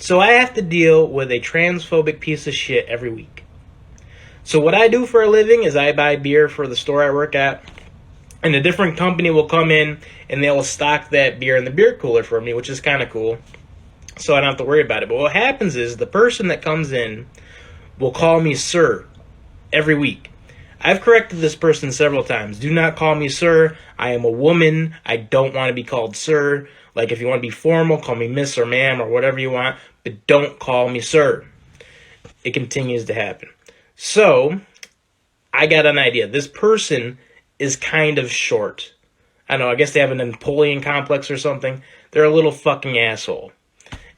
So I have to deal with a transphobic piece of shit every week. So what I do for a living is I buy beer for the store I work at, and a different company will come in and they'll stock that beer in the beer cooler for me, which is kind of cool. So I don't have to worry about it. But what happens is the person that comes in will call me sir every week. I've corrected this person several times. Do not call me sir. I am a woman. I don't want to be called sir. Like, if you want to be formal, call me miss or ma'am or whatever you want, but don't call me sir. It continues to happen. So I got an idea. This person is kind of short. I don't know, I guess they have a Napoleon complex or something. They're a little fucking asshole.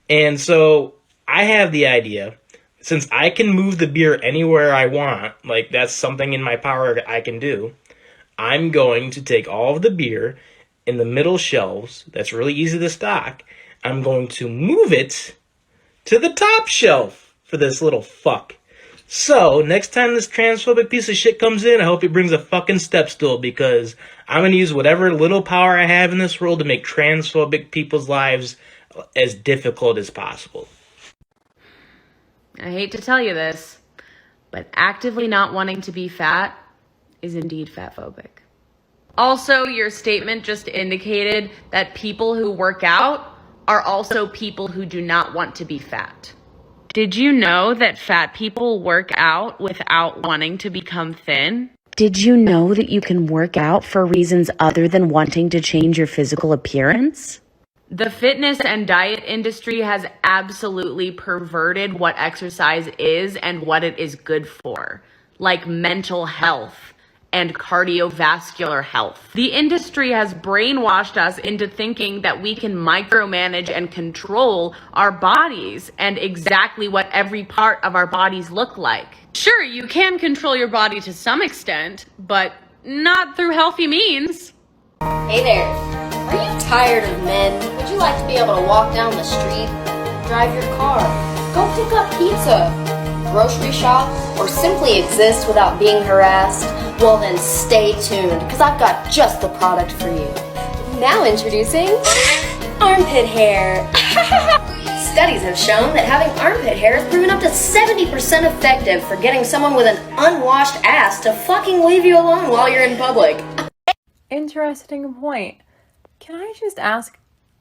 And so I have the idea, since I can move the beer anywhere I want, like that's something in my power that I can do, I'm going to take all of the beer in the middle shelves, that's really easy to stock, I'm going to move it to the top shelf for this little fuck. So, next time this transphobic piece of shit comes in, I hope he brings a fucking step stool, because I'm going to use whatever little power I have in this world to make transphobic people's lives as difficult as possible. I hate to tell you this, but actively not wanting to be fat is indeed fatphobic. Also, your statement just indicated that people who work out are also people who do not want to be fat. Did you know that fat people work out without wanting to become thin? Did you know that you can work out for reasons other than wanting to change your physical appearance? The fitness and diet industry has absolutely perverted what exercise is and what it is good for, like mental health and cardiovascular health. The industry has brainwashed us into thinking that we can micromanage and control our bodies and exactly what every part of our bodies look like. Sure, you can control your body to some extent, but not through healthy means. Hey there, are you tired of men? Would you like to be able to walk down the street, drive your car, go pick up pizza, grocery shop, or simply exist without being harassed? Well then stay tuned, because I've got just the product for you. Now introducing armpit hair. Studies have shown that having armpit hair has proven up to 70% effective for getting someone with an unwashed ass to fucking leave you alone while you're in public. Interesting point. Can I just ask,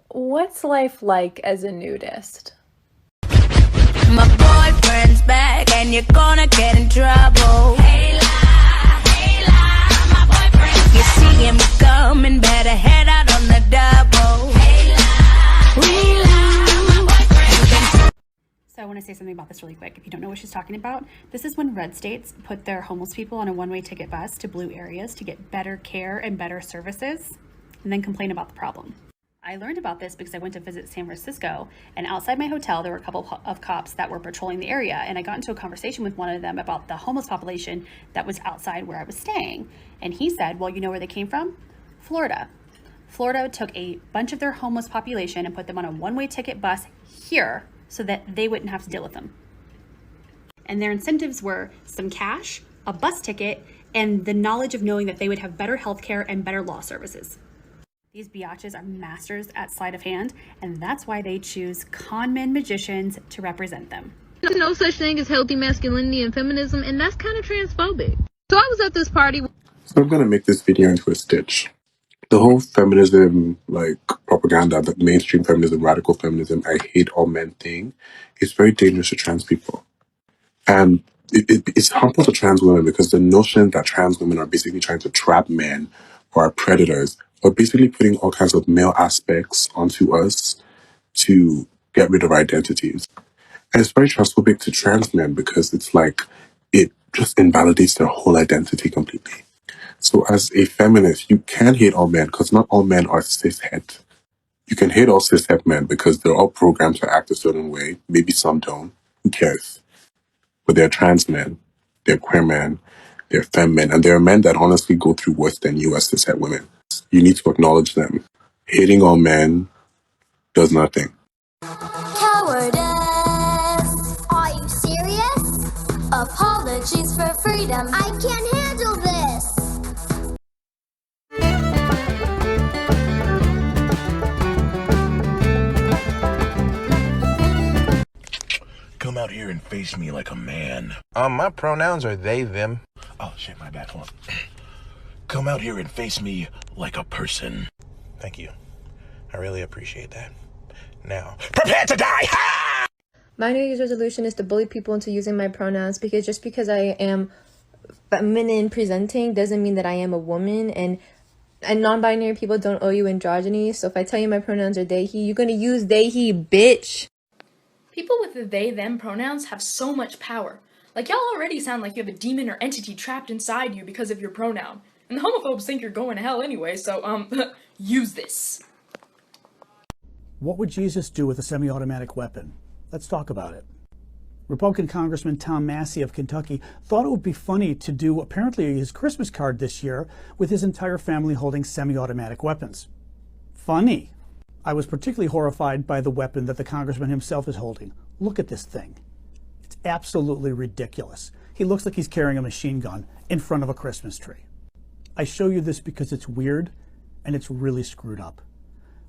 what's life like as a nudist? My boyfriend's back and you're gonna get in trouble. Hey la, my boyfriend's you see him coming, better head out on the double. Hey la, my boyfriend's So I want to say something about this really quick. If you don't know what she's talking about, this is when red states put their homeless people on a one-way ticket bus to blue areas to get better care and better services, and then complain about the problem. I learned about this because I went to visit San Francisco, and outside my hotel there were a couple of cops that were patrolling the area, and I got into a conversation with one of them about the homeless population that was outside where I was staying. And he said, well, you know where they came from? Florida. Florida took a bunch of their homeless population and put them on a one-way ticket bus here so that they wouldn't have to deal with them. And their incentives were some cash, a bus ticket, and the knowledge of knowing that they would have better healthcare and better law services. These biatches are masters at sleight of hand, and that's why they choose con men magicians to represent them. There's no such thing as healthy masculinity and feminism, and that's kind of transphobic. So I was at this party. So I'm going to make this video into a stitch. The whole feminism, propaganda, the mainstream feminism, radical feminism, I hate all men thing, is very dangerous to trans people. And it's harmful to trans women because the notion that trans women are basically trying to trap men or are predators, or basically putting all kinds of male aspects onto us to get rid of our identities. And it's very transphobic to trans men because it's like, it just invalidates their whole identity completely. So as a feminist, you can hate all men because not all men are cishet. You can hate all cishet men because they're all programmed to act a certain way. Maybe some don't. Who cares? But they're trans men, they're queer men, they're femme men, and there are men that honestly go through worse than you as cishet women. You need to acknowledge them. Hating all men does nothing. cowardice. Are you serious? Apologies for freedom. I can't handle this. come out here and face me like a man. My pronouns are they, them. Oh, shit, my bad. Hold on. Come out here and face me like a person. Thank you. I really appreciate that. Now, prepare to die! Ha! My New Year's resolution is to bully people into using my pronouns, because just because I am feminine presenting doesn't mean that I am a woman, and non-binary people don't owe you androgyny. So if I tell you my pronouns are they, he, you're gonna use they, he, bitch. People with the they, them pronouns have so much power. Like, y'all already sound like you have a demon or entity trapped inside you because of your pronoun. And the homophobes think you're going to hell anyway, so, use this. What would Jesus do with a semi-automatic weapon? Let's talk about it. Republican Congressman Tom Massey of Kentucky thought it would be funny to do apparently his Christmas card this year with his entire family holding semi-automatic weapons. Funny. I was particularly horrified by the weapon that the congressman himself is holding. Look at this thing. It's absolutely ridiculous. He looks like he's carrying a machine gun in front of a Christmas tree. I show you this because it's weird and it's really screwed up.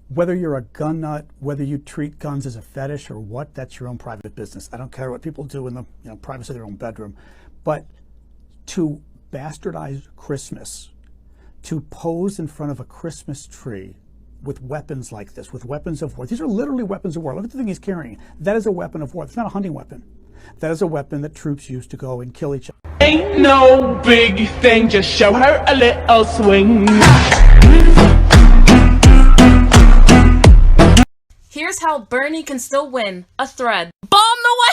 Whether you're a gun nut, whether you treat guns as a fetish or what, that's your own private business. I don't care what people do in the privacy of their own bedroom. But to bastardize Christmas, to pose in front of a Christmas tree with weapons like this, with weapons of war. These are literally weapons of war. Look at the thing he's carrying. That is a weapon of war. It's not a hunting weapon. That is a weapon that troops use to go and kill each other. Ain't no big thing, just show her a little swing. Here's how Bernie can still win. A thread. Bomb the way.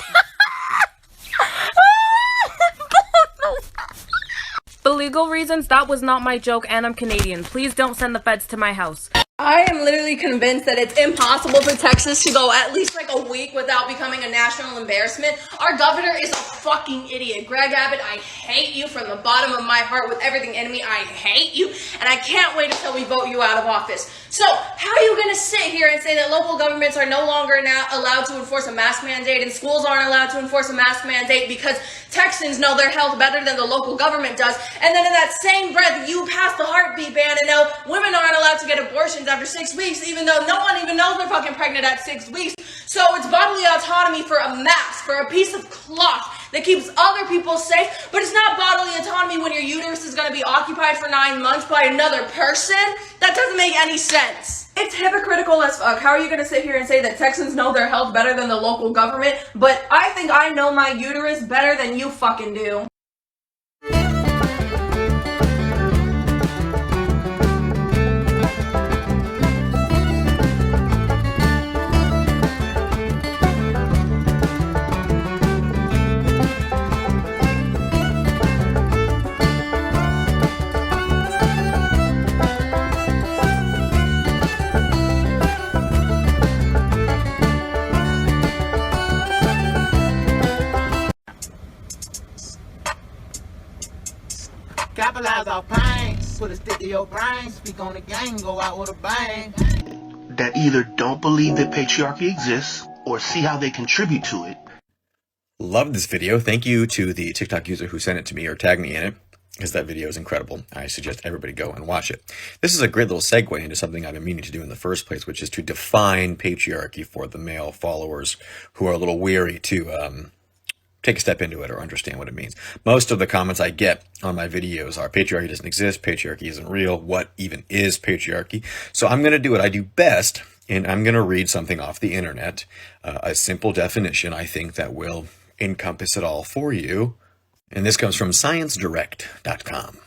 For legal reasons, that was not my joke, and I'm Canadian. Please don't send the feds to my house. I am literally convinced that it's impossible for Texas to go at least like a week without becoming a national embarrassment. Our governor is a fucking idiot. Greg Abbott, I hate you from the bottom of my heart with everything in me. I hate you, and I can't wait until we vote you out of office. So, how are you going to sit here and say that local governments are no longer now allowed to enforce a mask mandate and schools aren't allowed to enforce a mask mandate because Texans know their health better than the local government does, and then in that same breath, you pass the heartbeat ban and know women aren't allowed to get abortions after 6 weeks, even though no one even knows they're fucking pregnant at 6 weeks. So it's bodily autonomy for a mask, for a piece of cloth that keeps other people safe, but it's not bodily autonomy when your uterus is going to be occupied for 9 months by another person. That doesn't make any sense. It's hypocritical as fuck. How are you going to sit here and say that Texans know their health better than the local government, but I think I know my uterus better than you fucking do? Capitalize off pain, put a stick to your brain, speak on the game, go out with a bang. That either don't believe that patriarchy exists or see how they contribute to it. Love this video. Thank you to the TikTok user who sent it to me or tagged me in it, because that video is incredible. I suggest everybody go and watch it. This is a great little segue into something I've been meaning to do in the first place, which is to define patriarchy for the male followers who are a little weary to take a step into it or understand what it means. Most of the comments I get on my videos are patriarchy doesn't exist, patriarchy isn't real, what even is patriarchy? So I'm going to do what I do best, and I'm going to read something off the internet, a simple definition I think that will encompass it all for you. And this comes from ScienceDirect.com.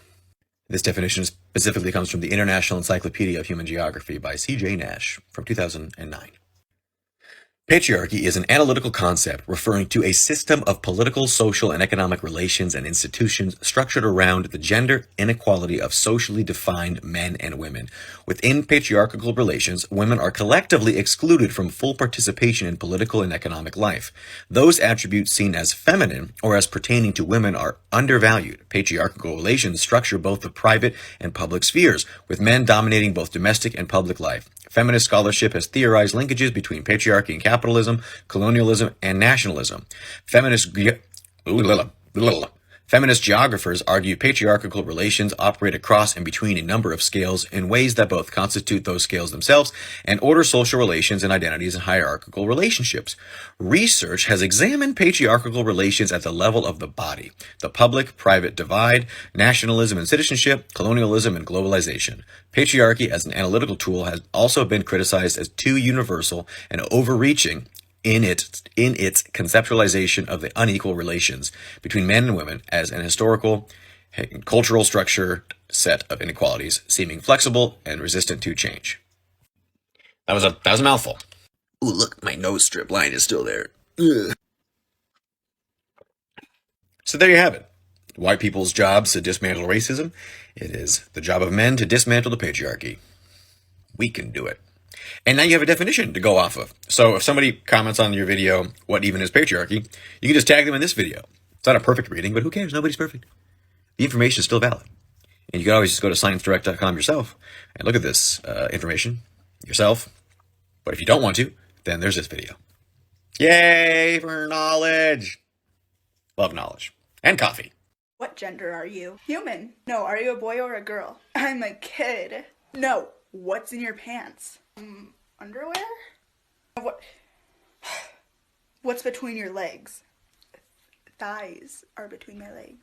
This definition specifically comes from the International Encyclopedia of Human Geography by C.J. Nash from 2009. Patriarchy is an analytical concept referring to a system of political, social, and economic relations and institutions structured around the gender inequality of socially defined men and women. Within patriarchal relations, women are collectively excluded from full participation in political and economic life. Those attributes seen as feminine or as pertaining to women are undervalued. Patriarchal relations structure both the private and public spheres, with men dominating both domestic and public life. Feminist scholarship has theorized linkages between patriarchy and capitalism, colonialism, and nationalism. Feminist Feminist geographers argue patriarchal relations operate across and between a number of scales in ways that both constitute those scales themselves and order social relations and identities in hierarchical relationships. Research has examined patriarchal relations at the level of the body, the public-private divide, nationalism and citizenship, colonialism and globalization. Patriarchy as an analytical tool has also been criticized as too universal and overreaching in its conceptualization of the unequal relations between men and women as an historical and cultural structure set of inequalities, seeming flexible and resistant to change. That was a mouthful. Ooh, look, my nose strip line is still there. Ugh. So there you have it. White people's jobs to dismantle racism. It is the job of men to dismantle the patriarchy. We can do it. And now you have a definition to go off of. So if somebody comments on your video, what even is patriarchy, you can just tag them in this video. It's not a perfect reading, but who cares? Nobody's perfect. The information is still valid. And you can always just go to sciencedirect.com yourself and look at this information yourself. But if you don't want to, then there's this video. Yay for knowledge. Love knowledge. And coffee. What gender are you? Human. No, are you a boy or a girl? I'm a kid. No. What's in your pants? Underwear? What's between your legs? Thighs are between my legs.